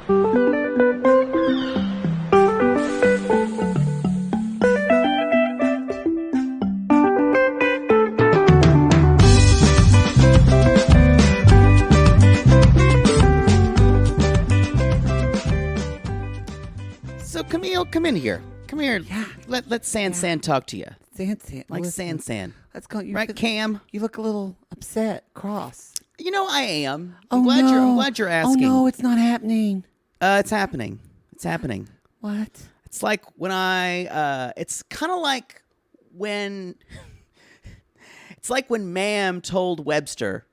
So, Camille, come in here. Come here. Yeah. Let San talk to you. San. Like listen, San. Let's go. Right, Cam? You look a little upset, cross. You know, I am. I'm glad you're asking. Oh, no, it's not happening. It's happening. It's happening. What? It's like when it's kind of like when, it's like when Ma'am told Webster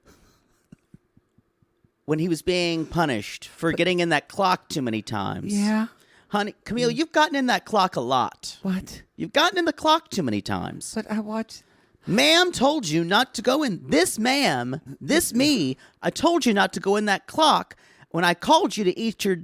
when he was being punished for getting in that clock too many times. Yeah. Honey, Camille, you've gotten in that clock a lot. What? You've gotten in the clock too many times. But I watched. Ma'am told you not to go in. This me, I told you not to go in that clock when I called you to eat your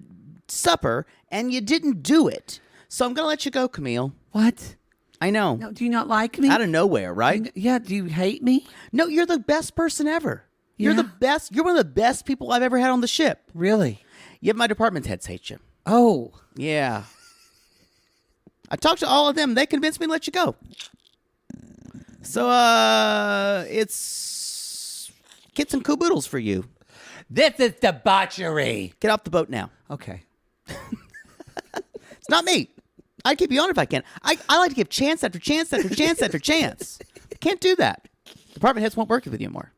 supper, and you didn't do it. So I'm going to let you go, Camille. What? I know. No, do you not like me? Out of nowhere, right? Yeah, do you hate me? No, you're the best person ever. You're Yeah. the best. You're one of the best people I've ever had on the ship. Really? You have my department heads hate you. Oh. Yeah. I talked to all of them. They convinced me to let you go. So, it's kits and caboodles for you. This is debauchery. Get off the boat now. Okay. It's not me. I'd keep you on if I can. I like to give chance after chance after chance after chance. Can't do that. Department heads won't work with you anymore.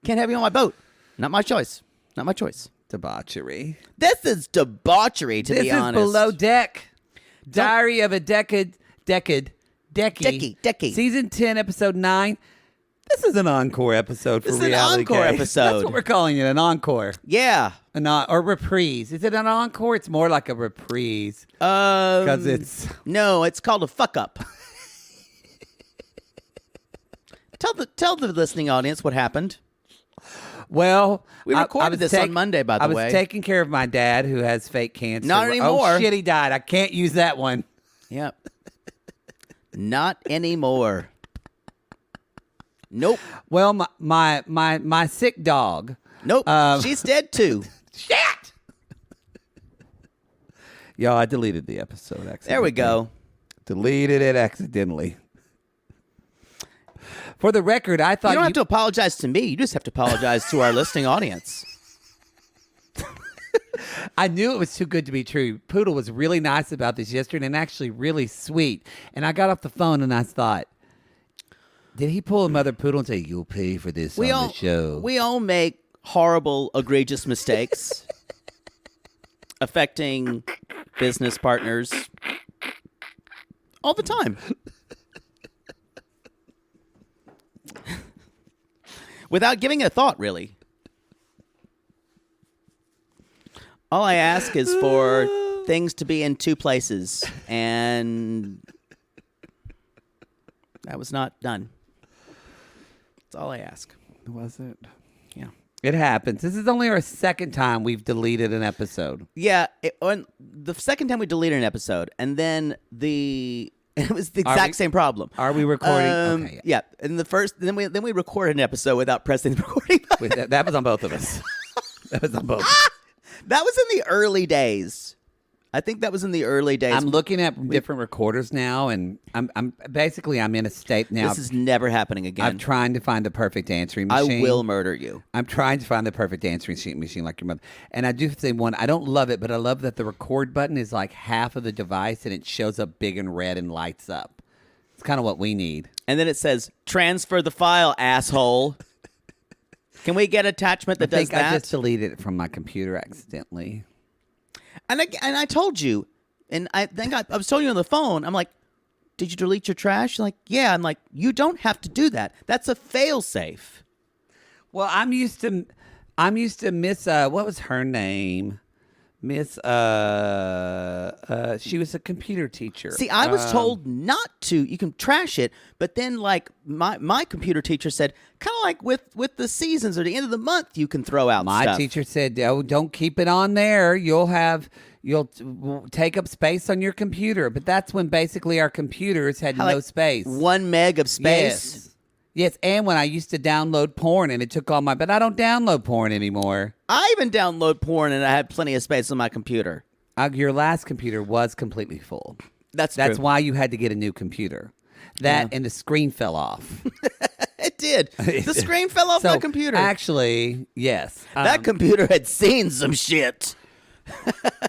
Can't have you on my boat. Not my choice. Not my choice. Debauchery. This is debauchery, to be honest. This is Below Deck. Diary of a Decade. Deckie. Season 10, episode 9. This is an encore episode for This is an Reality encore Cave. episode. That's what we're calling it, an encore. Yeah. Or reprise. Is it an encore? It's more like a reprise. Because it's... No, it's called a fuck up. Tell the listening audience what happened. Well, we recorded this on Monday, by the way. I was taking care of my dad who has fake cancer. Not anymore. Oh, shit, he died. I can't use that one. Yep. Not anymore. Nope. Well, my sick dog. Nope. She's dead too. Shit! Yo, I deleted the episode accidentally. There we go. Deleted it accidentally. For the record, I thought you don't have to apologize to me. You just have to apologize to our listening audience. I knew it was too good to be true. Poodle was really nice about this yesterday and actually really sweet. And I got off the phone and I thought, did he pull a Mother Poodle and say, you'll pay for this on the show? We all make horrible, egregious mistakes affecting business partners all the time. Without giving it a thought, really. All I ask is for things to be in two places, and that was not done. That's all I ask. Was it? Yeah. It happens. This is only our second time we've deleted an episode. Yeah. The second time we deleted an episode, and then it was the exact same problem. Are we recording? Okay, yeah. And then we recorded an episode without pressing the recording button. Wait, that was on both of us. That was on both. That was in the early days. I think that was in the early days. I'm looking at different recorders now, and I'm in a state now. This is never happening again. I'm trying to find the perfect answering machine. I will murder you. I'm trying to find the perfect answering machine like your mother. And I do say one, I don't love it, but I love that the record button is like half of the device, and it shows up big and red and lights up. It's kind of what we need. And then it says, transfer the file, asshole. Can we get an attachment that does that? I just deleted it from my computer accidentally. And I told you, and I think I was telling you on the phone, I'm like, did you delete your trash? You're like, yeah. I'm like, you don't have to do that. That's a fail-safe. Well, I'm used to Miss, what was her name? Miss, she was a computer teacher. See, I was told not to. You can trash it, but then like my computer teacher said, kind of like with the seasons or the end of the month, you can throw out my stuff. teacher said, oh, don't keep it on there. You'll take up space on your computer. But that's when basically our computers had no space. 1 meg of space. Yes. Yes, and when I used to download porn and it took all my... But I don't download porn anymore. I even download porn and I had plenty of space on my computer. Your last computer was completely full. That's true. true. Why you had to get a new computer. And the screen fell off. It did. The screen fell off my computer. Actually, yes. That computer had seen some shit.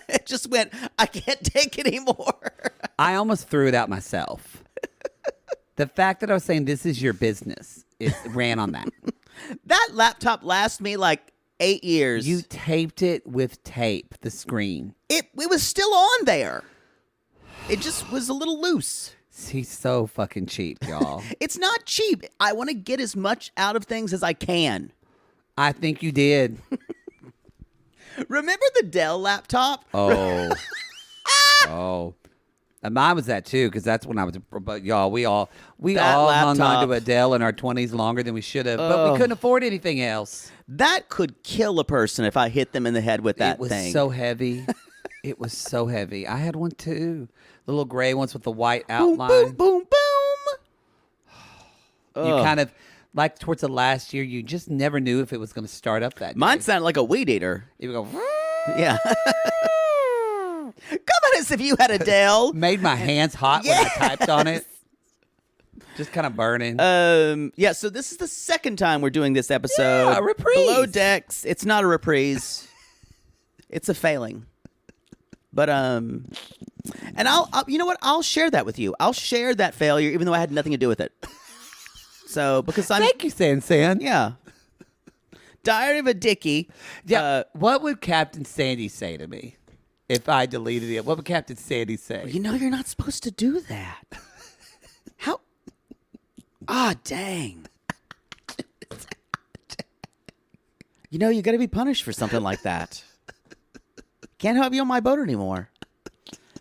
It just went, I can't take it anymore. I almost threw it out myself. The fact that I was saying this is your business, it ran on that. That laptop lasted me like 8 years. You taped it with tape, the screen. It was still on there. It just was a little loose. He's so fucking cheap, y'all. It's not cheap. I want to get as much out of things as I can. I think you did. Remember the Dell laptop? Oh. Oh. And mine was that too, because that's when I was. But y'all, we all hung on to Adele in our 20s longer than we should have, but we couldn't afford anything else. That could kill a person if I hit them in the head with that thing. It was so heavy. It was so heavy. I had one too. The little gray ones with the white outline. Boom, boom, boom, boom. You kind of, like towards the last year, you just never knew if it was going to start up that day. Mine sounded like a weed eater. It would go. Yeah. Come on, as if you had a Dell. Made my hands hot when I typed on it. Just kind of burning. Yeah, so this is the second time we're doing this episode. Yeah, a reprise. Below Decks. It's not a reprise. It's a failing. But and I'll you know what? I'll share that with you. I'll share that failure, even though I had nothing to do with it. So because I'm Thank you, San. Yeah. Diary of a Deckie. Yeah. What would Captain Sandy say to me if I deleted it? What would Captain Sandy say? You know you're not supposed to do that. How? Ah, dang. You know you got to be punished for something like that. Can't have you on my boat anymore.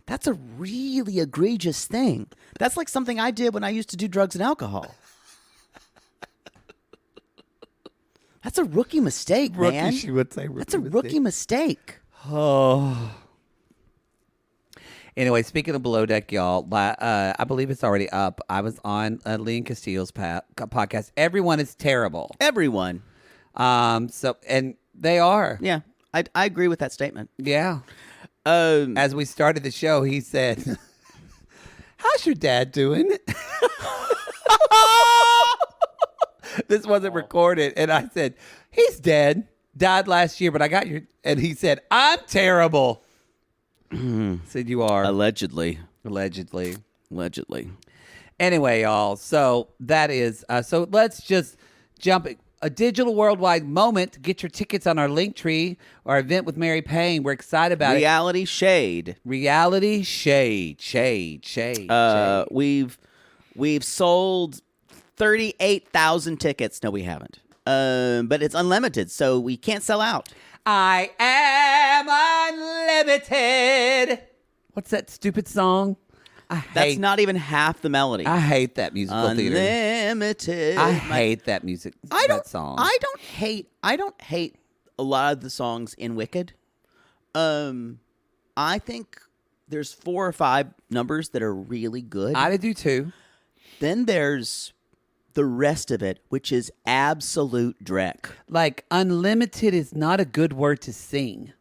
That's a really egregious thing. That's like something I did when I used to do drugs and alcohol. That's a rookie mistake, man. She would say That's a rookie mistake. Oh. Anyway, speaking of Below Deck, y'all, I believe it's already up. I was on Lee and Castillo's podcast. Everyone is terrible. Everyone. So, and they are. Yeah, I agree with that statement. Yeah. As we started the show, he said, "How's your dad doing?" This wasn't recorded, and I said, "He's dead. Died last year, but I got your." And he said, "I'm terrible." Said you are Allegedly. Anyway, y'all. So that is. So let's just jump. A digital worldwide moment to get your tickets on our Linktree, our event with Mary Payne. We're excited about Reality Shade. Reality Shade. We've sold 38,000 tickets. No, we haven't. But it's unlimited, so we can't sell out. I am unlimited. What's that stupid song? That's not even half the melody. I hate that musical theater. Unlimited. I hate that music. That song. I don't hate a lot of the songs in Wicked. I think there's 4 or 5 numbers that are really good. I do too. Then there's the rest of it, which is absolute dreck. Like, unlimited is not a good word to sing.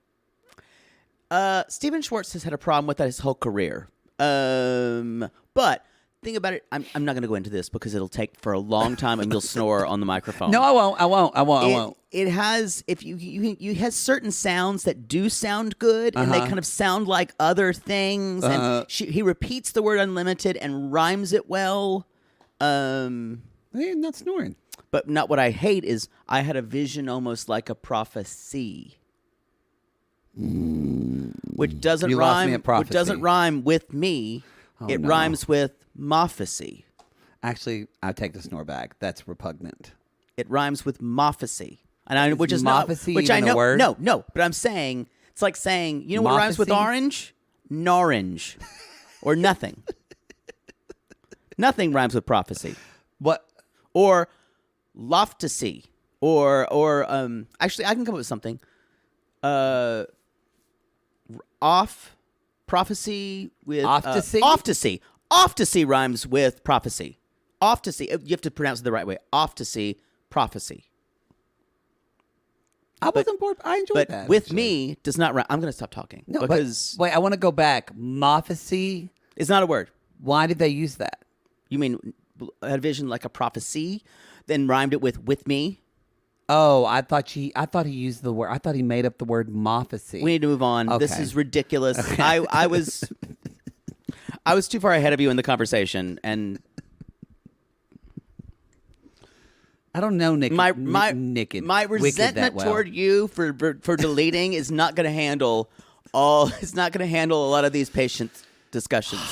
Stephen Schwartz has had a problem with that his whole career. But think about it. I'm not going to go into this because it'll take for a long time and you'll snore on the microphone. No, I won't. It has, if you has certain sounds that do sound good and they kind of sound like other things. And he repeats the word unlimited and rhymes it well. Hey, not snoring. But not what I hate is I had a vision almost like a prophecy. Which doesn't You lost me rhyme. at prophecy. Which doesn't rhyme with me. It rhymes with mophacy. Actually, I take the snore back. That's repugnant. It rhymes with mophacy, which is not mophacy which I even know. a word? No. But I'm saying it's like saying you know what rhymes with Mophacy? orange? Narange, or nothing. Nothing rhymes with prophecy. What? Or loftasy. Or actually, I can come up with something. Off prophecy with Oftasy? Oftasy rhymes with prophecy. off to see. You have to pronounce it the right way. Off to see prophecy. I wasn't bored. I enjoyed But that. with me does not rhyme. I'm going to stop talking because wait, I want to go back. Mophacy. it's not a word. Why did they use that? You mean a vision like a prophecy, then rhymed it with me? Oh, I thought he used the word. I thought he made up the word mophacy. We need to move on. Okay. This is ridiculous. I was too far ahead of you in the conversation, and I don't know, Nick. my Wicked resentment that well. toward you for deleting is not going to handle all. It's not going to handle a lot of these patient discussions.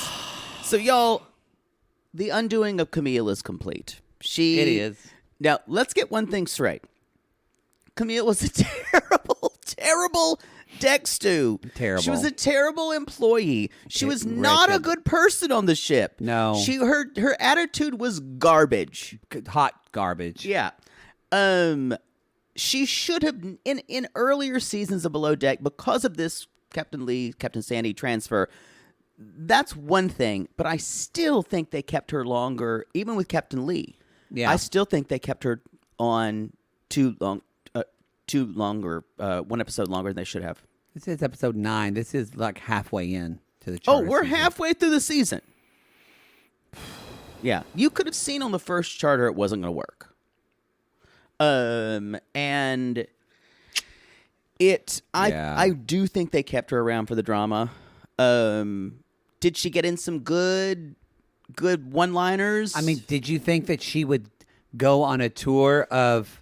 So, y'all, the undoing of Camille is complete. It is. Now, let's get one thing straight. Camille was a terrible, terrible deck stew. Terrible. She was a terrible employee. She was not a wretched. good person on the ship. No. Her attitude was garbage. Hot garbage. Yeah. She should have in earlier seasons of Below Deck, because of this Captain Sandy transfer. That's one thing, but I still think they kept her longer, even with Captain Lee. Yeah. I still think they kept her on one episode longer than they should have. This is episode 9. This is like halfway in to the Oh, charter we're season. halfway through the season. Yeah, you could have seen on the first charter it wasn't going to work. And I do think they kept her around for the drama. Did she get in some good one-liners? I mean, did you think that she would go on a tour of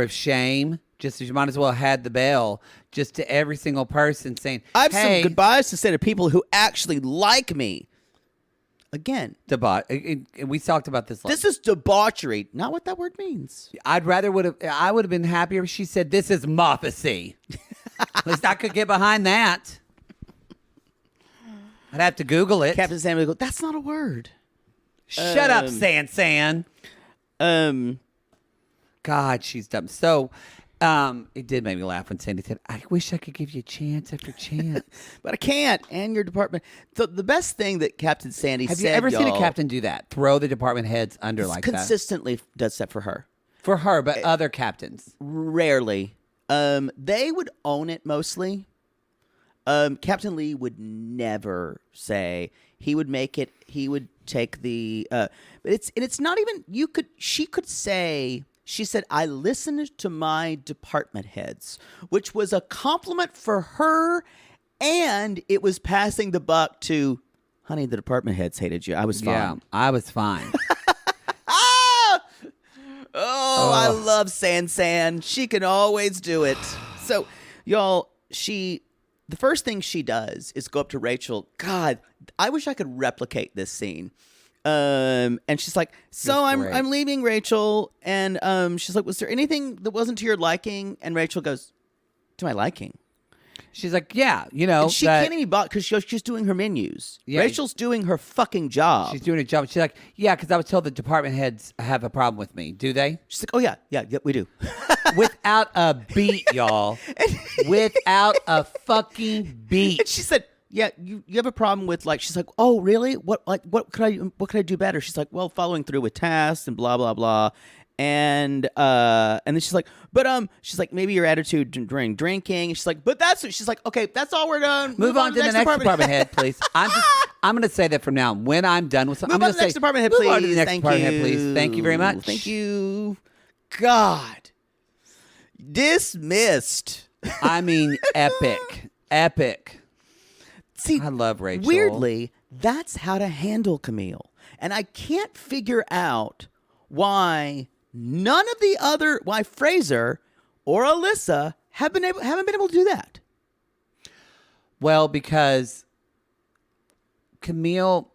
shame? Just as you might as well have had the bell, just to every single person saying, I have hey, some goodbyes to say to people who actually like me. Again, we talked about this. this is debauchery. Not what that word means. I would have been happier if she said, "This is mophacy." At least I could get behind that. I'd have to Google it. Captain Sam would go, that's not a word. Shut up, San. God, she's dumb. So, it did make me laugh when Sandy said, "I wish I could give you chance after chance." But I can't. And your department. The best thing that Captain Sandy Have said, you ever seen a y'all, captain do that? Throw the department heads under like that? consistently does that for her. For her, but other captains. Rarely. They would own it mostly. Captain Lee would never say. He would make it. He would take the. But it's not even. She could say. She said, "I listened to my department heads," which was a compliment for her, and it was passing the buck to, "Honey, the department heads hated you. I was fine." Yeah, I was fine. Oh, I love San. She can always do it. So, y'all, the first thing she does is go up to Rachel. God, I wish I could replicate this scene. And she's like, "So I'm leaving, Rachel." And she's like, "Was there anything that wasn't to your liking?" And Rachel goes, "To my liking." She's like, "Yeah, you know." And she can't even bother because she's doing her menus. Yeah. Rachel's doing her fucking job. She's doing her job. She's like, "Yeah, because I was told the department heads have a problem with me. Do they?" She's like, "Oh yeah, we do." Without a beat, y'all. Without a fucking beat. And she said, "Yeah, you have a problem with like." She's like, "Oh, really? What could I do better?" She's like, "Well, following through with tasks and blah blah blah." And then she's like, "But she's like, maybe your attitude during drinking." And she's like, "But she's like, "Okay, that's all we're done. Move on to the next department head, please." I'm going to say that from now on. When I'm done with something, I'm going to say, next department head, move please. on to the next Thank department you. head, please. Thank you very much. Thank you. God, dismissed. I mean, epic. See, I love Rachel. Weirdly, that's how to handle Camille, and I can't figure out why why Fraser or Alyssa haven't been able to do that. Well, because Alyssa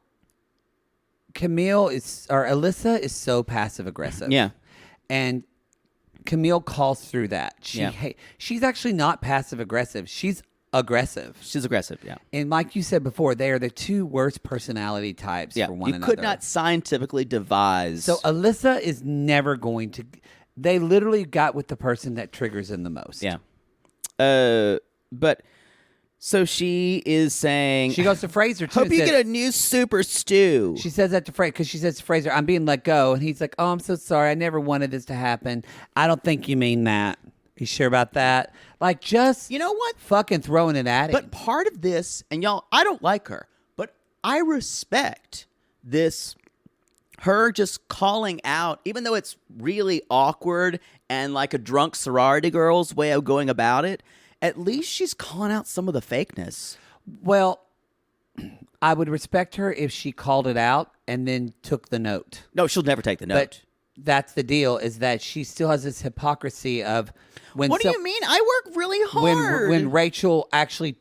is so passive aggressive. Yeah. And Camille calls through that. She's actually not passive aggressive. She's aggressive. She's aggressive, yeah. And like you said before, they are the two worst personality types for one another. You could not scientifically devise. So Alyssa is never going to. They literally got with the person that triggers them the most. Yeah. But So she is saying, She goes to Fraser, too. hope you get a new super stew. She says that to Fraser because she says to Fraser, I'm being let go. And he's like, oh, I'm so sorry. I never wanted this to happen. I don't think you mean that. You sure about that? Like, just, you know what? Fucking throwing it at him. But part of this, and y'all, I don't like her, but I respect this, her just calling out, even though it's really awkward and like a drunk sorority girl's way of going about it, at least she's calling out some of the fakeness. Well, I would respect her if she called it out and then took the note. No, she'll never take the note. But that's the deal, is that she still has this hypocrisy of when. What do you mean? I work really hard. When Rachel actually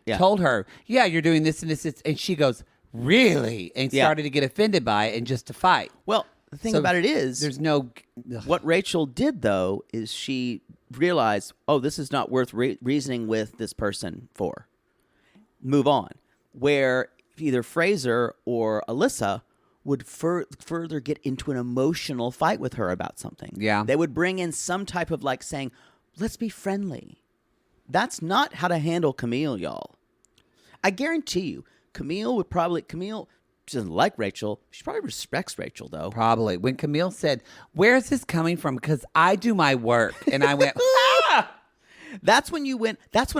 told her, yeah, you're doing this and this, and she goes, really? And started to get offended by it and just to fight. Well, the thing about it is, there's no. What Rachel did, though, is she realized, oh, this is not worth reasoning with this person for. Move on. Where either Fraser or Alyssa would further get into an emotional fight with her about something. Yeah. They would bring in some type of like saying, let's be friendly. That's not how to handle Camille, y'all. I guarantee you, Camille she doesn't like Rachel. She probably respects Rachel, though. Probably. When Camille said, where is this coming from? Because I do my work. And I went, ah! That's when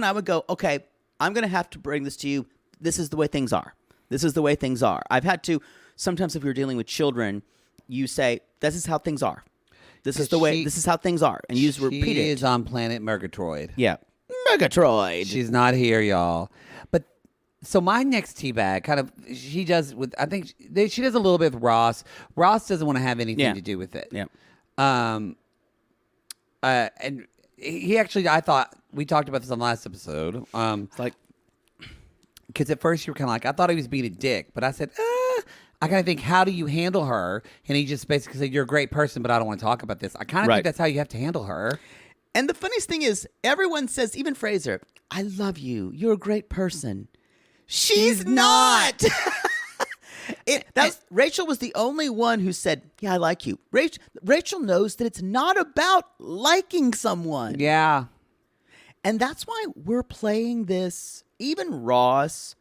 I would go, okay, I'm going to have to bring this to you. This is the way things are. This is the way things are. I've had to, sometimes if you're dealing with children, you say, this is how things are. This is how things are. And you just repeat it. She is on planet Murgatroyd. Yeah. Murgatroyd. She's not here, y'all. But so my next teabag kind of, she does with, I think she does a little bit with Ross. Ross doesn't want to have anything to do with it. Yeah. And he actually, I thought, we talked about this on the last episode. It's like, because at first you were kind of like, I thought he was being a dick, but I said, I kind of think, how do you handle her? And he just basically said, you're a great person, but I don't want to talk about this. I kind of think that's how you have to handle her. And the funniest thing is, everyone says, even Fraser, I love you. You're a great person. She's not. Rachel was the only one who said, yeah, I like you. Rachel knows that it's not about liking someone. Yeah. And that's why we're playing this. Even Ross,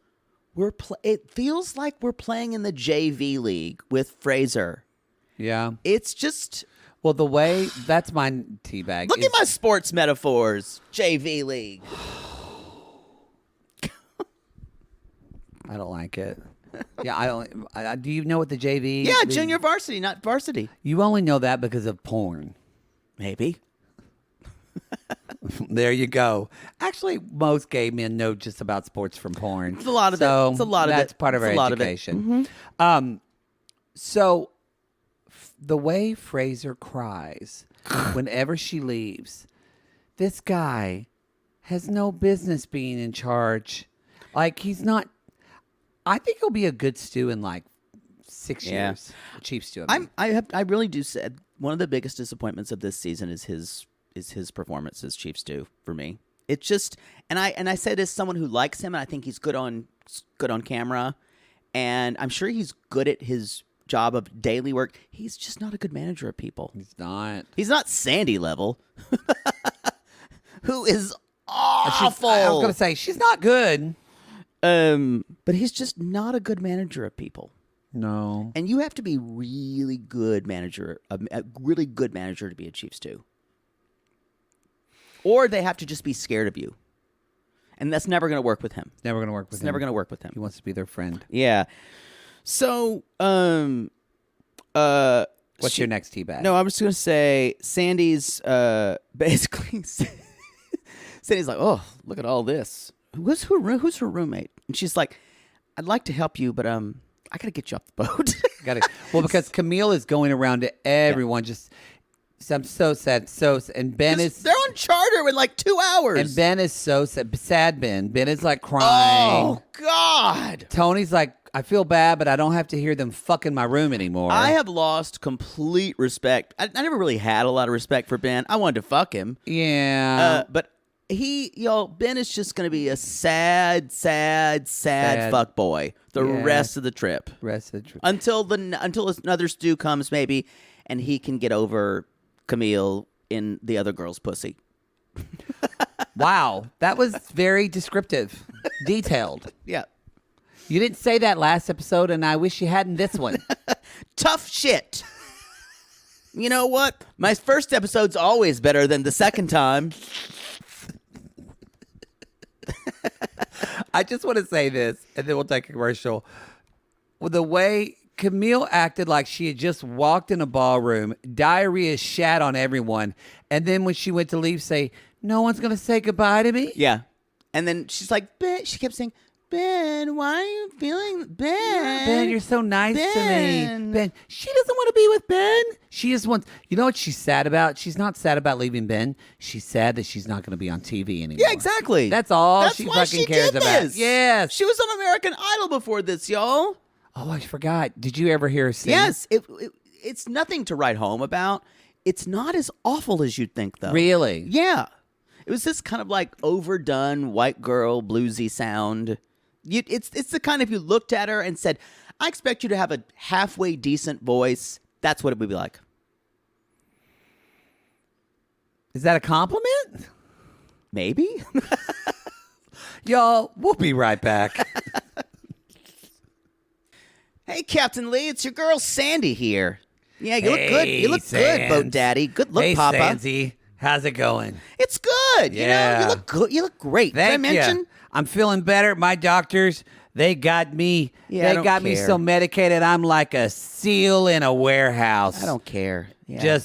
it feels like we're playing in the JV league with Fraser. Yeah. It's just... Well, the way... That's my teabag. Look at my sports metaphors. JV league. I don't like it. Yeah, I don't... do you know what the JV... Yeah, junior varsity, not varsity. You only know that because of porn. Maybe. There you go. Actually, most gay men know just about sports from porn. It's a lot of it. It's a lot of it. That's part of our education. Mm-hmm. So, the way Fraser cries whenever she leaves, this guy has no business being in charge. Like, he's not... I think he'll be a good stew in like 6 years. Chief stew. I really do say one of the biggest disappointments of this season is his performance as Chief Stew for me. It's just, and I say this as someone who likes him, and I think he's good on camera, and I'm sure he's good at his job of daily work. He's just not a good manager of people. He's not. He's not Sandy level, who is awful. I was going to say she's not good. But he's just not a good manager of people. No. And you have to be really good manager, a really good manager to be a Chief Stew. Or they have to just be scared of you. And that's never going to work with him. Never going to work with him. It's never going to work with him. He wants to be their friend. Yeah. So, what's your next teabag? No, I was going to say Sandy's basically Sandy's like, "Oh, look at all this. Who's her roommate?" And she's like, "I'd like to help you, but I got to get you off the boat." Well, because Camille is going around to everyone just... I'm so sad. And Ben is... They're on charter in like 2 hours. And Ben is so sad. Ben is like crying. Oh, God. Tony's like, I feel bad, but I don't have to hear them fucking my room anymore. I have lost complete respect. I never really had a lot of respect for Ben. I wanted to fuck him. Yeah. But Ben is just going to be a sad fuck boy the rest of the trip. Until another stew comes, maybe, and he can get over Camille in the other girl's pussy. Wow, that was very descriptive, detailed. Yeah. You didn't say that last episode, and I wish you hadn't this one. Tough shit. You know what? My first episode's always better than the second time. I just want to say this, and then we'll take a commercial. Well, the way Camille acted like she had just walked in a ballroom, diarrhea shat on everyone, and then when she went to leave, say, "No one's going to say goodbye to me?" Yeah. And then she's like, Ben, she kept saying, Ben, why are you feeling, Ben? Ben, you're so nice to Ben. me. Ben, she doesn't want to be with Ben. She just wants, you know what she's sad about? She's not sad about leaving Ben. She's sad that she's not going to be on TV anymore. Yeah, exactly. That's all That's she why fucking she cares did about. this. Yes. She was on American Idol before this, y'all. Oh, I forgot. Did you ever hear her sing? Yes. It's nothing to write home about. It's not as awful as you'd think, though. Really? Yeah. It was this kind of like overdone white girl bluesy sound. It's the kind of, if you looked at her and said, I expect you to have a halfway decent voice, that's what it would be like. Is that a compliment? Maybe. Y'all, we'll be right back. Hey, Captain Lee, it's your girl Sandy here. Yeah, you look good. You look Sands. good, Boat Daddy. Good look, Hey, Papa. Sandsy. How's it going? It's good. Yeah. You look good. You look great. Thank Did I mention? you. I'm feeling better. My doctors, they got me. Yeah, I they don't got me care. so medicated. I'm like a seal in a warehouse. I don't care. Yeah.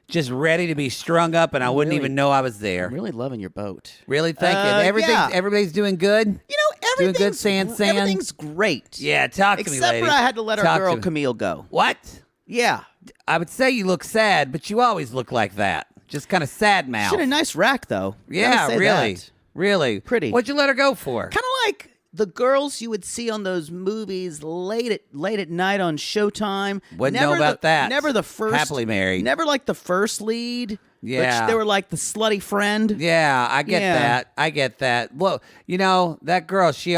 Just ready to be strung up, and I wouldn't Really- even know I was there. I'm really loving your boat. Really, thank you. yeah. Everybody's doing good. You know, Doing good, everything's Sand. everything's great. Yeah, talk to me, Except lady. for I had to let our Talk girl to me. Camille go. What? Yeah. I would say you look sad, but you always look like that. Just kind of sad mouth. She had a nice rack, though. Yeah, Gotta say really. that. Really. Pretty. What'd you let her go for? Kind of like the girls you would see on those movies late at night on Showtime. Wouldn't know about that. Never the first. Happily married. Never like the first lead. Yeah. But they were like the slutty friend. Yeah, I get Yeah. that. I get that. Well, you know, that girl, she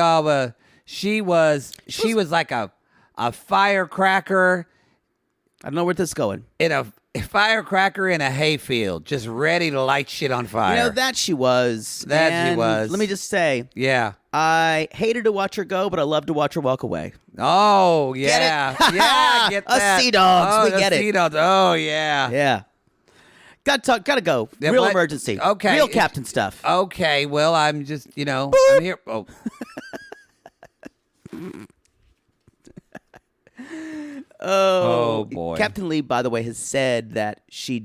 was like a firecracker I don't know where this is going. in a firecracker in a hayfield, just ready to light shit on fire. You know, that she was. That she And was. Let me just say, Yeah. I hated to watch her go, but I love to watch her walk away. Oh, yeah. Get it? Yeah, I get Us that. sea dogs, Oh, we the get it. sea dogs. Oh, yeah. Yeah. Gotta go. Yeah, Real what? emergency. Okay. Real captain stuff. Okay, well, I'm just, I'm here. Oh. Oh, boy. Captain Lee, by the way, has said that she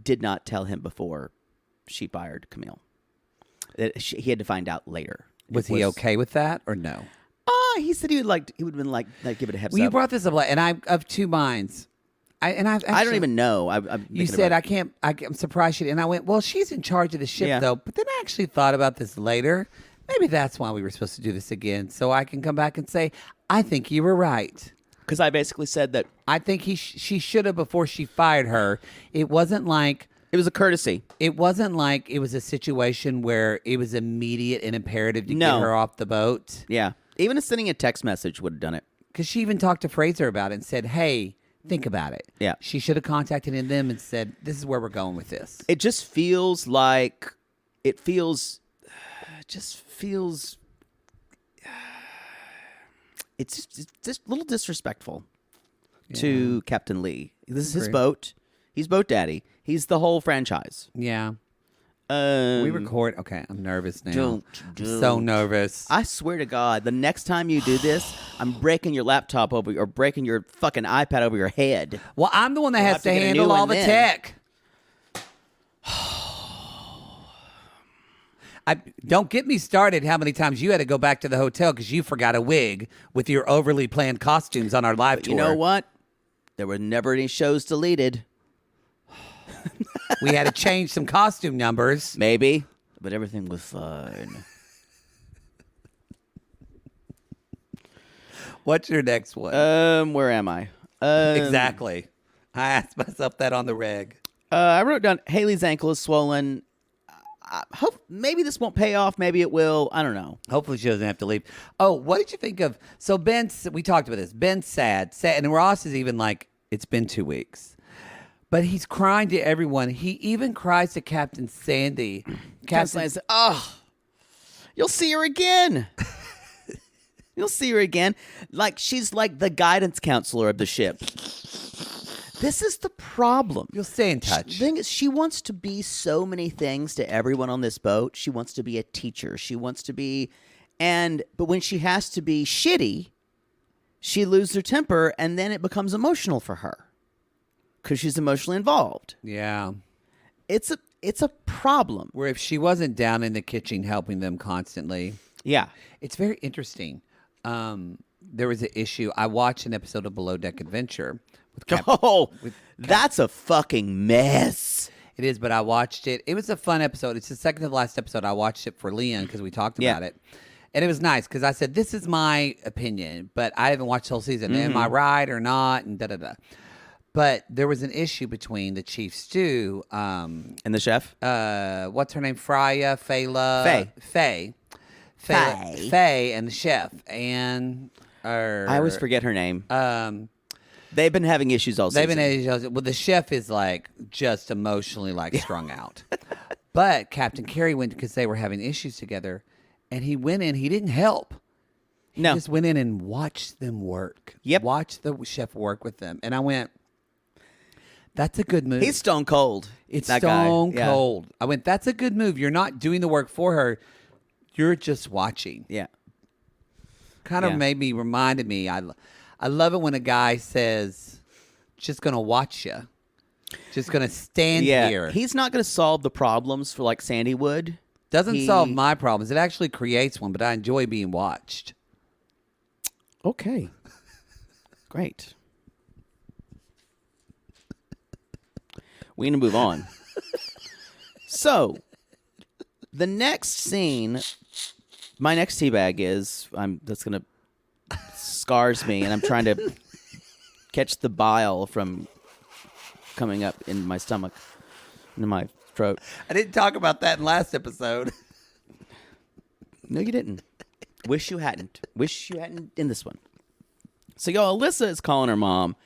did not tell him before she fired Camille. That he had to find out later. Was he okay with that or no? He said he would have been like give it a heads Well, you up. brought this up, and I'm of two minds. I don't even know. You said I can't. I'm surprised she. And I went, well, she's in charge of the ship, Yeah. though. But then I actually thought about this later. Maybe that's why we were supposed to do this again, so I can come back and say, I think you were right. because I basically said that I think she should have before she fired her. It wasn't like. it was a courtesy. It wasn't like it was a situation where it was immediate and imperative to No. get her off the boat. Yeah, even sending a text message would have done it. Because she even talked to Fraser about it and said, hey, think about it. Yeah. She should have contacted them and said, this is where we're going with this. It just feels like it's just a little disrespectful to Captain Lee. This is his Agree. boat. He's boat daddy. He's the whole franchise. Yeah. We We record. Okay, I'm nervous now. Don't. I'm so nervous. I swear to God, the next time you do this, I'm breaking your laptop over or breaking your fucking iPad over your head. Well, I'm the one that We'll has have to to get a handle new all one the then. tech. Don't get me started how many times you had to go back to the hotel because you forgot a wig with your overly planned costumes on our live tour. You know what? There were never any shows deleted. We had to change some costume numbers. Maybe, but everything was fine. What's your next one? Where am I? Exactly. I asked myself that on the reg. I wrote down Hayley's ankle is swollen. Hope maybe this won't pay off. Maybe it will. I don't know. Hopefully she doesn't have to leave. Oh, what did you think of? So Ben, we talked about this. Ben's sad, and Ross is even like, it's been 2 weeks. But he's crying to everyone. He even cries to Captain Sandy. Captain Sandy said, "Oh, you'll see her again. You'll see her again." Like she's like the guidance counselor of the ship. This is the problem. You'll stay in touch. The thing is, she wants to be so many things to everyone on this boat. She wants to be a teacher. She wants to be, but when she has to be shitty, she loses her temper, and then it becomes emotional for her because she's emotionally involved. Yeah. It's a problem. Where if she wasn't down in the kitchen helping them constantly. Yeah. It's very interesting. There was an issue. I watched an episode of Below Deck Adventure. That's a fucking mess. It is, but I watched it. It was a fun episode. It's the second to the last episode. I watched it for Leon because we talked about it. And it was nice because I said, this is my opinion, but I haven't watched the whole season. Am I right or not? And da-da-da. But there was an issue between the chief stew. And the chef? What's her name? Faye, and the chef. And I always forget her name. They've been having issues all season. Well, the chef is like just emotionally like strung out. But Captain Carey went because they were having issues together, and he went in. He didn't help. He just went in and watched them work. Yep. Watched the chef work with them. And I went, that's a good move. He's stone cold. It's stone cold. I went, that's a good move. You're not doing the work for her. You're just watching. Yeah. Kind of reminded me. I love it when a guy says, just going to watch you. Just going to stand here. He's not going to solve the problems for like Sandy would. Doesn't solve my problems. It actually creates one, but I enjoy being watched. Okay. Great. We're going to move on. So, the next scene, my next teabag is, that's going to scars me, and I'm trying to catch the bile from coming up in my stomach, into my throat. I didn't talk about that in last episode. No, you didn't. Wish you hadn't. Wish you hadn't in this one. So, Alyssa is calling her mom,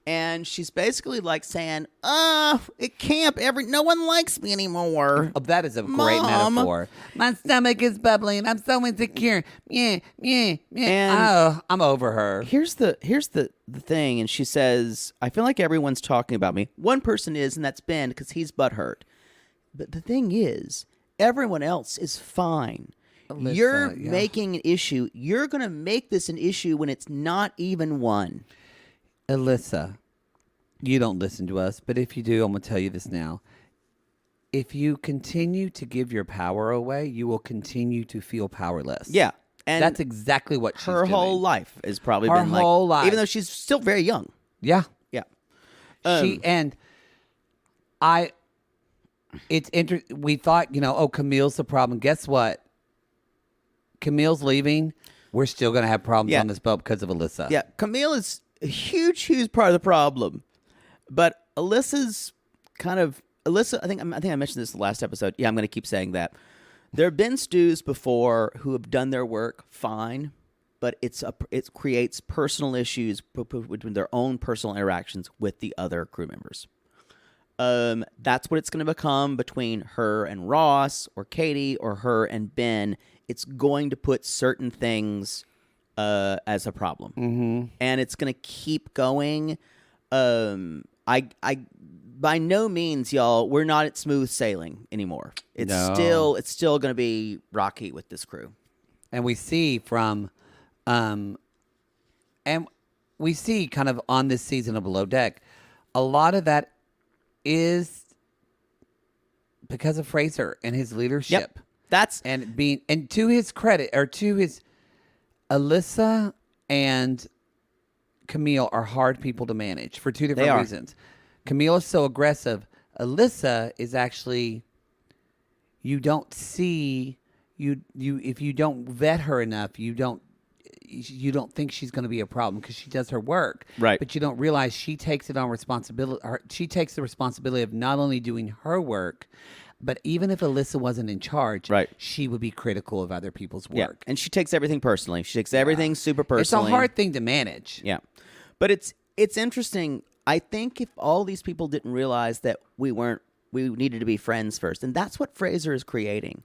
and she's basically like saying, at camp, no one likes me anymore. Oh, that is a great metaphor. My stomach is bubbling. I'm so insecure. Yeah. And I'm over her. Here's the thing, and she says, I feel like everyone's talking about me. One person is, and that's Ben, because he's butthurt. But the thing is, everyone else is fine. Alyssa, you're making an issue. You're going to make this an issue when it's not even one. Alyssa, you don't listen to us, but if you do, I'm going to tell you this now. If you continue to give your power away, you will continue to feel powerless. Yeah. And that's exactly what she's doing. Her whole life has probably been like... Her whole life. Even though she's still very young. Yeah. Yeah. It's interesting. We thought, Camille's the problem. Guess what? Camille's leaving. We're still going to have problems on this boat because of Alyssa. Yeah. Camille is a huge part of the problem. But Alyssa's I think I mentioned this in the last episode. Yeah, I'm going to keep saying that. There have been stews before who have done their work fine, but it creates personal issues between their own personal interactions with the other crew members. That's what it's going to become between her and Ross or Katie or her and Ben. It's going to put certain things as a problem, and it's going to keep going. By no means, y'all, we're not at smooth sailing anymore. It's still going to be rocky with this crew. And we see kind of on this season of Below Deck, a lot of that is because of Fraser and his leadership. Yep. And to his credit, or to his, Alyssa and Camille are hard people to manage for two different reasons. Camille is so aggressive. Alyssa is actually, you don't see, if you don't vet her enough, you don't think she's going to be a problem because she does her work. Right. But you don't realize she takes it on responsibility. She takes the responsibility of not only doing her work, but even if Alyssa wasn't in charge, she would be critical of other people's work. Yeah. And she takes everything personally. She takes everything super personally. It's a hard thing to manage. Yeah. But it's interesting. I think if all these people didn't realize that we needed to be friends first, and that's what Fraser is creating.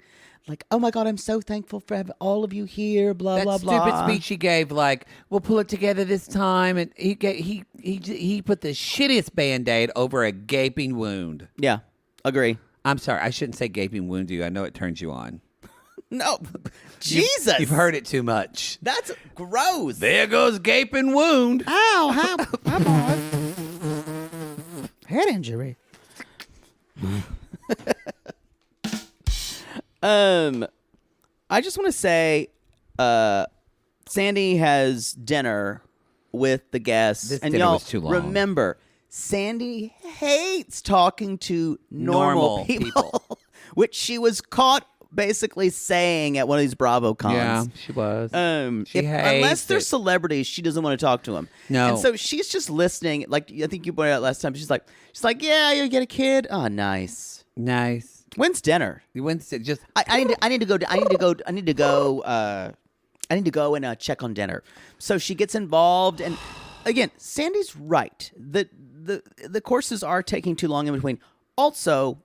Like, oh my God, I'm so thankful for having all of you here. Blah blah blah. That stupid speech he gave, like, we'll pull it together this time, and he put the shittiest Band-Aid over a gaping wound. Yeah, agree. I'm sorry, I shouldn't say gaping wound to you. I know it turns you on. No, Jesus, you've heard it too much. That's gross. There goes gaping wound. Ow, how boy. Head injury. I just want to say, Sandy has dinner with the guests, This and dinner y'all was too long. remember, Sandy hates talking to normal people. Which she was caught basically saying at one of these Bravo cons. Yeah, she was. Unless they're celebrities, she doesn't want to talk to them. No. And so she's just listening. Like I think you pointed out last time. She's like, yeah, you get a kid. Oh, nice. Nice. When's dinner? Wednesday. Just I need to go and check on dinner. So she gets involved, and again, Sandy's right. The courses are taking too long in between. Also,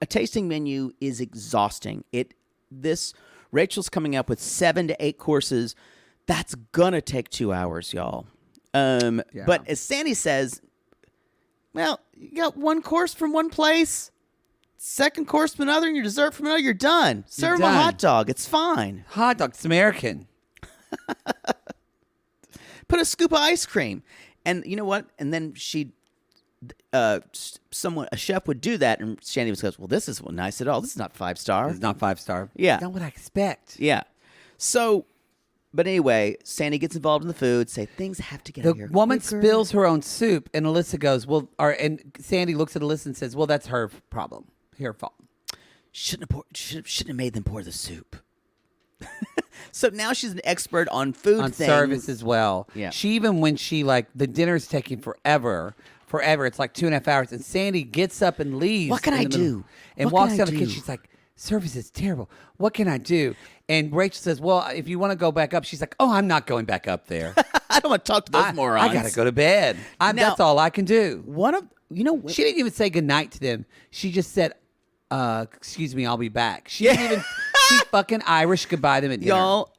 a tasting menu is exhausting. Rachel's coming up with 7 to 8 courses. That's gonna take 2 hours, y'all. But as Sandy says, well, you got one course from one place, second course from another, and your dessert from another. You're done. Serve them a hot dog. It's fine. hot dog. It's American. Put a scoop of ice cream, and you know what? And then a chef would do that, and Sandy goes, well, this isn't nice at all. This is not 5-star. It's not 5-star. Yeah. Not what I expect. Yeah. So, but anyway, Sandy gets involved in the food, say things have to get out The here woman quicker. spills her own soup, and Alyssa goes, and Sandy looks at Alyssa and says, well, that's her problem. Her fault. Shouldn't have made them pour the soup. So now she's an expert on food On things. service as well. Yeah. She, even when she, like, the dinner's taking forever. It's like 2.5 hours. And Sandy gets up and leaves. What can I do? And What walks can down I the do? kitchen. She's like, service is terrible. What can I do? And Rachel says, well, if you want to go back up. She's like, oh, I'm not going back up there. I don't want to talk to those morons. I got to go to bed. Now- That's all I can do. She She didn't even say goodnight to them. She just said, excuse me, I'll be back. She didn't even, she fucking Irish goodbye them at dinner. y'all.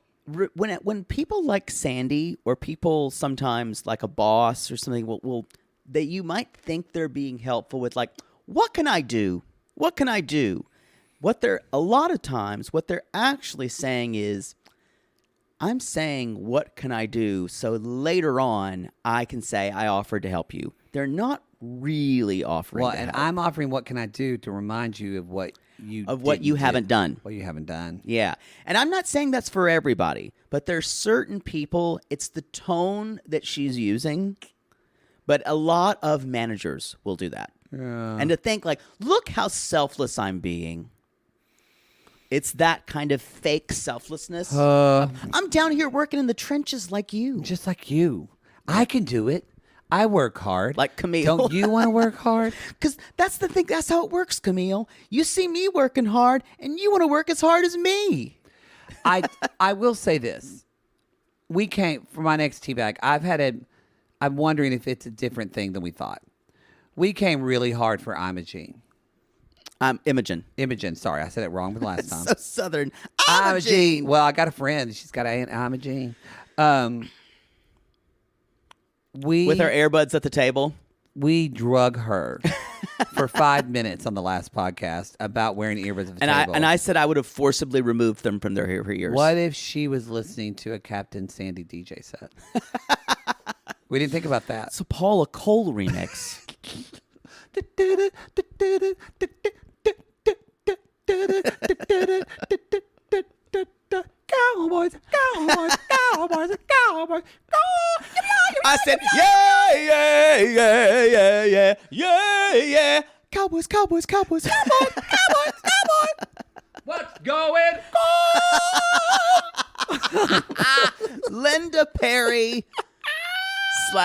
When people like Sandy, or people sometimes like a boss or something, that you might think they're being helpful with, like, what can I do? What can I do? A lot of times, what they're actually saying is, I'm saying, what can I do? So later on, I can say I offered to help you. They're not really offering. Well, to and help. I'm offering what can I do to remind you of what you haven't done. What you haven't done. Yeah. And I'm not saying that's for everybody, but there's certain people, it's the tone that she's using. But a lot of managers will do that. Yeah. And to think, like, look how selfless I'm being. It's that kind of fake selflessness. I'm down here working in the trenches like you. Just like you. I can do it. I work hard. Like Camille. Don't you want to work hard? Because that's the thing. That's how it works, Camille. You see me working hard, and you want to work as hard as me. I will say this. We came, for my next tea bag, I'm wondering if it's a different thing than we thought. We came really hard for Imogene. Imogen. Imogen, sorry. I said it wrong the last time. So Southern. Imogene. Well, I got a friend. She's got an Imogene. With her earbuds at the table. We drug her for 5 minutes on the last podcast about wearing earbuds at the table. And I said I would have forcibly removed them from their ears. What if she was listening to a Captain Sandy DJ set? We didn't think about that. It's a Paula Cole remix. Cowboys, cowboys, cowboys, cowboys. I said, yeah. Cowboys, cowboys, cowboys, cowboys, cowboys, cowboys. What's going on? Linda Perry /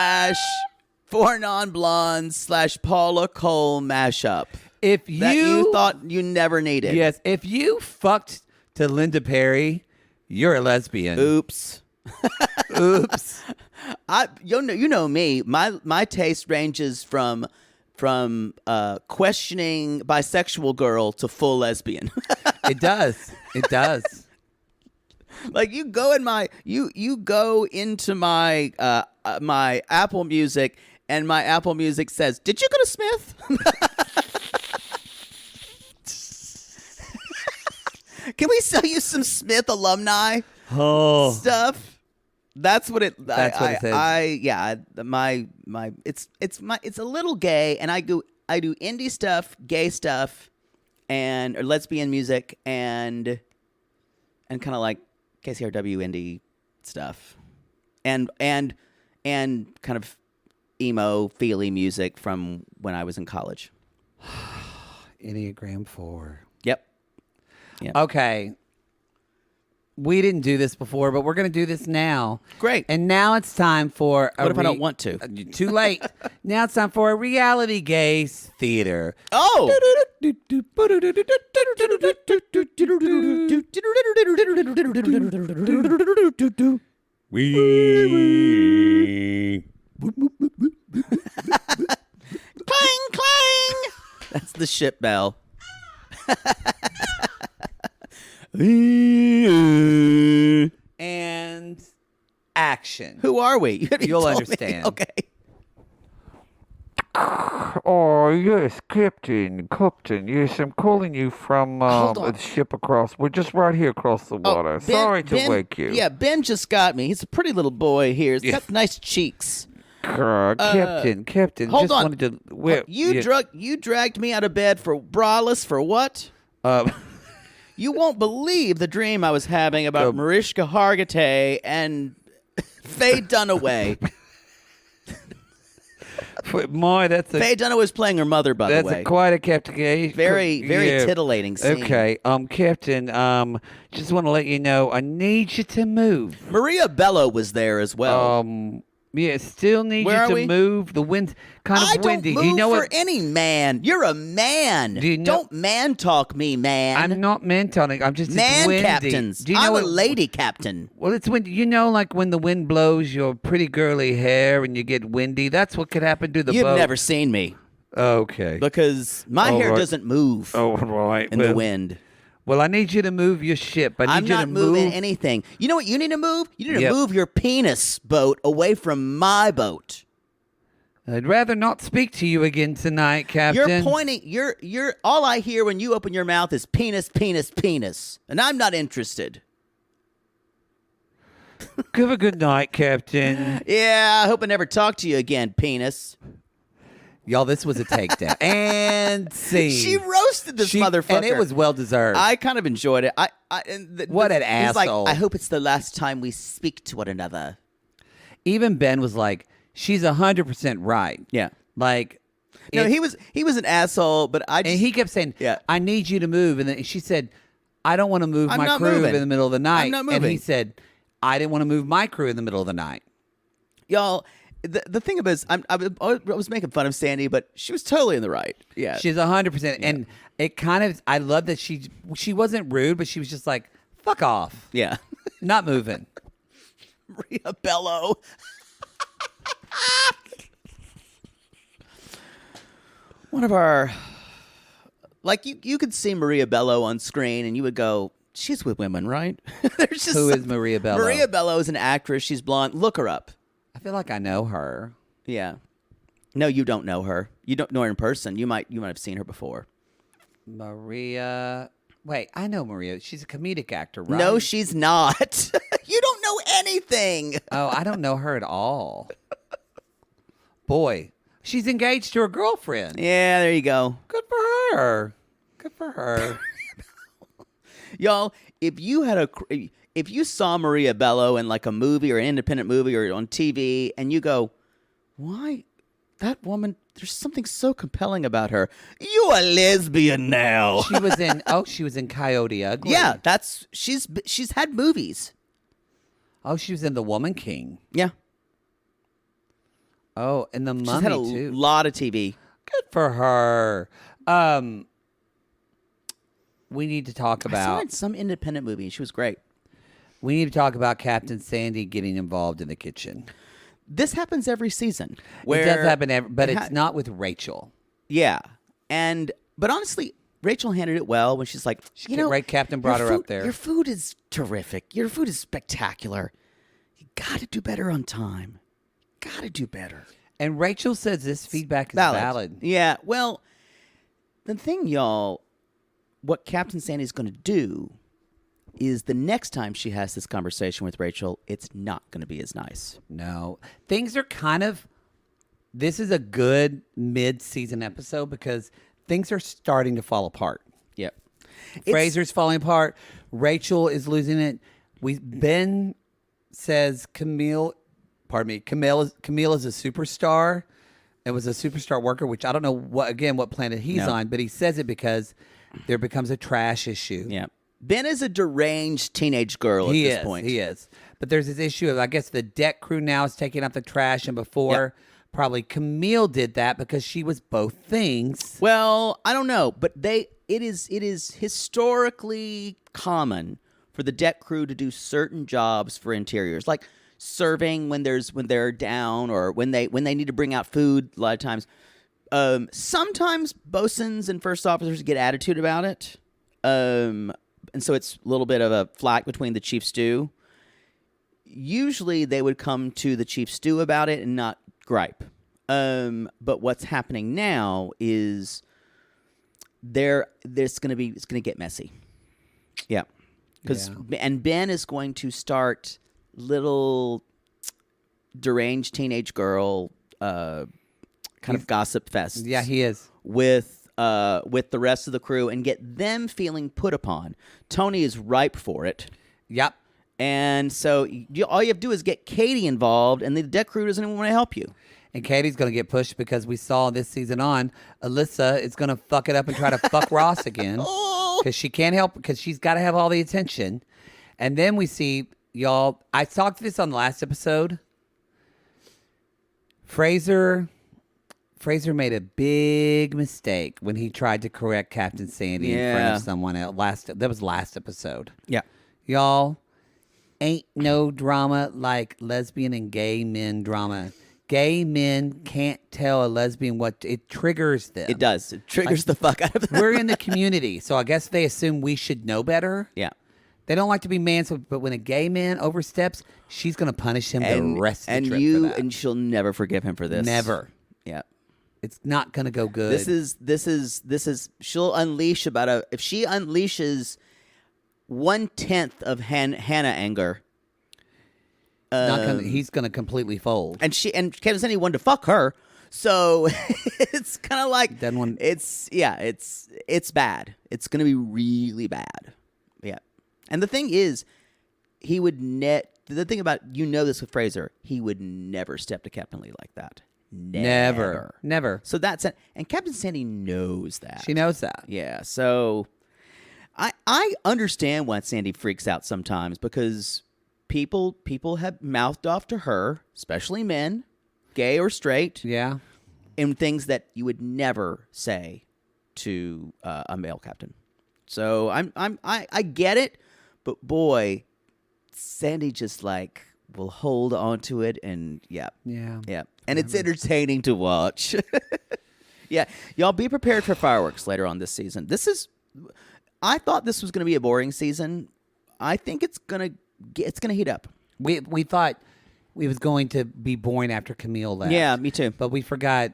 4 Non-Blondes / Paula Cole mashup. If That you thought you never needed. Yes, if you fucked to Linda Perry, you're a lesbian. Oops. Oops. You know me. My taste ranges from questioning bisexual girl to full lesbian. It does. It does. Like you go into my my Apple Music, and my Apple Music says, "Did you go to Smith?" Can we sell you some Smith alumni stuff? That's what it. That's what it says. It's a little gay, and I do indie stuff, gay stuff, or lesbian music, and kind of like KCRW indie stuff, and kind of emo feely music from when I was in college. Enneagram 4. Yep. Okay. We didn't do this before, but we're going to do this now. Great. And now it's time for what if I don't want to? Too late. Now it's time for a reality gaze theater. Oh. Clang, clang. That's the ship bell. And action. Who are we? You'll understand. Okay. Oh, yes, Captain. Yes, I'm calling you from Hold on. the ship across. We're just right here across the water. Sorry to wake you. Yeah, Ben just got me. He's a pretty little boy here. He's got nice cheeks. Captain. Hold just on. Wanted to, You dragged me out of bed for braless for what? You won't believe the dream I was having about Mariska Hargitay and Faye Dunaway. that's Faye Dunaway was playing her mother, by the way. That's quite a Captain. Very titillating scene. Okay, Captain. Just want to let you know, I need you to move. Maria Bello was there as well. Yeah, still need Where you are to we? move. The wind's kind of windy. I don't move Do you know for what? any man. You're a man. Do you know- Don't man talk me, man. I'm not meant on it. I'm just man it's windy. captains. Do you know I'm what? a lady captain. Well, it's windy. You know, like when the wind blows your pretty girly hair and you get windy. That's what could happen to the You've boat. never seen me Okay. because my All hair right. doesn't move Oh, right. in the wind. Well, I need you to move your ship. I need I'm you not to move. moving anything. You know what you need to move? You need to Yep. move your penis boat away from my boat. I'd rather not speak to you again tonight, Captain. You're pointing. You're. All I hear when you open your mouth is penis, penis, penis, and I'm not interested. Have a good night, Captain. Yeah, I hope I never talk to you again, penis. Y'all, this was a takedown. And scene. She roasted this motherfucker, And it was well deserved. I kind of enjoyed it. What an he's asshole. Like, I hope it's the last time we speak to one another. Even Ben was like, she's 100% right. Yeah. Like, No, it- he was an asshole, but I just, and he kept saying, Yeah. I need you to move. And then she said, I don't want to move I'm my not crew moving. in the middle of the night. I'm not And he moving. said, I didn't want to move my crew in the middle of the night. y'all. The thing about it is, I was making fun of Sandy, but she was totally in the right. Yeah. She's 100%. And it kind of, I love that she wasn't rude, but she was just like, fuck off. Yeah. Not moving. Maria Bello. One of our, like you could see Maria Bello on screen and you would go, she's with women, right? There's just Who is Maria Bello? Maria Bello is an actress. She's blonde. Look her up. I feel like I know her. Yeah. No, you don't know her. You don't know her in person. You might have seen her before. Maria. Wait, I know Maria. She's a comedic actor, right? No, she's not. You don't know anything. Oh, I don't know her at all. Boy, she's engaged to her girlfriend. Yeah, there you go. Good for her. Good for her. Y'all, if you saw Maria Bello in like a movie or an independent movie or on TV and you go, why that woman, there's something so compelling about her. You a lesbian now. She was in Coyote Ugly. Yeah, she's had movies. Oh, she was in The Woman King. Yeah. Oh, and The She's Mummy had a too. lot of TV. Good for her. We need to talk I saw her about in some independent movie. She was great. we need to talk about Captain Sandy getting involved in the kitchen. this happens every season. It does happen, but it's not with Rachel. Yeah, but honestly, Rachel handled it well when she's like, Captain brought her up there. Your food is terrific. Your food is spectacular. You got to do better on time. Got to do better. And Rachel says this feedback is valid. Yeah, well, the thing, y'all, what Captain Sandy's going to do is the next time she has this conversation with Rachel, it's not going to be as nice. No. Things are this is a good mid-season episode because things are starting to fall apart. Yep. Fraser's falling apart. Rachel is losing it. Ben says Camille is a superstar. It was a superstar worker, which I don't know what planet he's on, but he says it because there becomes a trash issue. Yeah. Ben is a deranged teenage girl at this point. He is. But there's this issue of, I guess, the deck crew now is taking out the trash, and before probably Camille did that because she was both things. Well, I don't know, but it is historically common for the deck crew to do certain jobs for interiors, like serving when they're down, or when they need to bring out food. A lot of times, sometimes bosuns and first officers get attitude about it, and so it's a little bit of a flack between the chief stew. Usually, they would come to the chief stew about it and not gripe. But what's happening now is it's going to get messy. Yeah. And Ben is going to start little deranged teenage girl kind of gossip fest. Yeah, he is. With the rest of the crew and get them feeling put upon. Tony is ripe for it. Yep. And so all you have to do is get Katie involved, and the deck crew doesn't even want to help you. And Katie's going to get pushed because we saw this season on, Alyssa is going to fuck it up and try to fuck Ross again. Because she can't help, because she's got to have all the attention. And then we see, y'all, I talked this on the last episode. Fraser made a big mistake when he tried to correct Captain Sandy in front of someone else. That was last episode. Yeah. Y'all, ain't no drama like lesbian and gay men drama. Gay men can't tell a lesbian it triggers them. It does. It triggers the fuck out of them. We're in the community, so I guess they assume we should know better. Yeah. They don't like to be mansplained, but when a gay man oversteps, she's going to punish him the rest of the trip for that. And she'll never forgive him for this. Never. Yeah. It's not going to go good. This is she'll unleash if she unleashes 1/10 of Hannah anger. He's going to completely fold. And Kevin Sandy wanted to fuck her, so it's kind of like it's bad. It's going to be really bad. Yeah. And the thing is, he would the thing about this with Fraser, he would never step to Captain Lee like that. Never. So that's it. And Captain Sandy knows that. She knows that. Yeah. So I understand why Sandy freaks out sometimes, because people have mouthed off to her, especially men, gay or straight. Yeah. In things that you would never say to a male captain. So I get it, but boy, Sandy just will hold on to it, and yeah. And it's entertaining to watch. Yeah, y'all be prepared for fireworks later on this season. I thought this was going to be a boring season. I think it's gonna heat up. We thought it was going to be boring after Camille left. Yeah, me too. But we forgot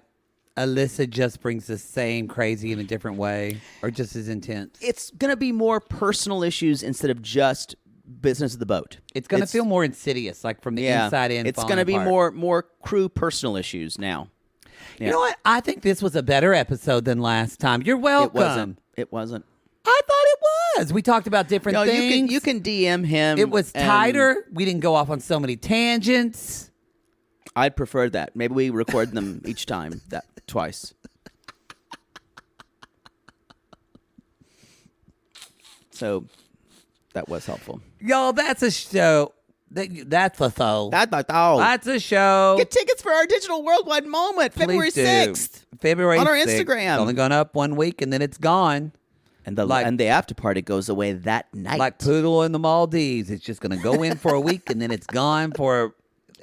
Alyssa just brings the same crazy in a different way, or just as intense. It's going to be more personal issues instead of just business of the boat. It's going to feel more insidious, like from the inside in. It's going to be more crew personal issues now. Yeah. You know what? I think this was a better episode than last time. You're welcome. It wasn't. I thought it was. We talked about different things. You can DM him. It was tighter. We didn't go off on so many tangents. I'd prefer that. Maybe we record them each time, twice. So that was helpful. Y'all, that's a show. That's a show. That's a show. Get tickets for our digital worldwide moment, February 6th. February 6th. On our Instagram. It's only gone up 1 week, and then it's gone. And the after party goes away that night. Like Poodle in the Maldives. It's just going to go in for a week, and then it's gone for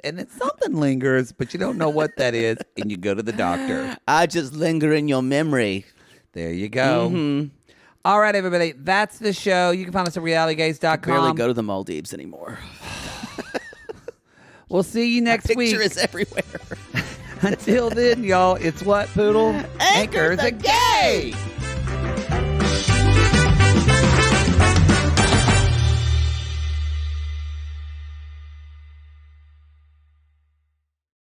and then something lingers, but you don't know what that is, and you go to the doctor. I just linger in your memory. There you go. All right, everybody. That's the show. You can find us at realitygaze.com. Barely go to the Maldives anymore. We'll see you next week. Picture is everywhere. Until then, y'all, it's what, Poodle? Anchor the gay!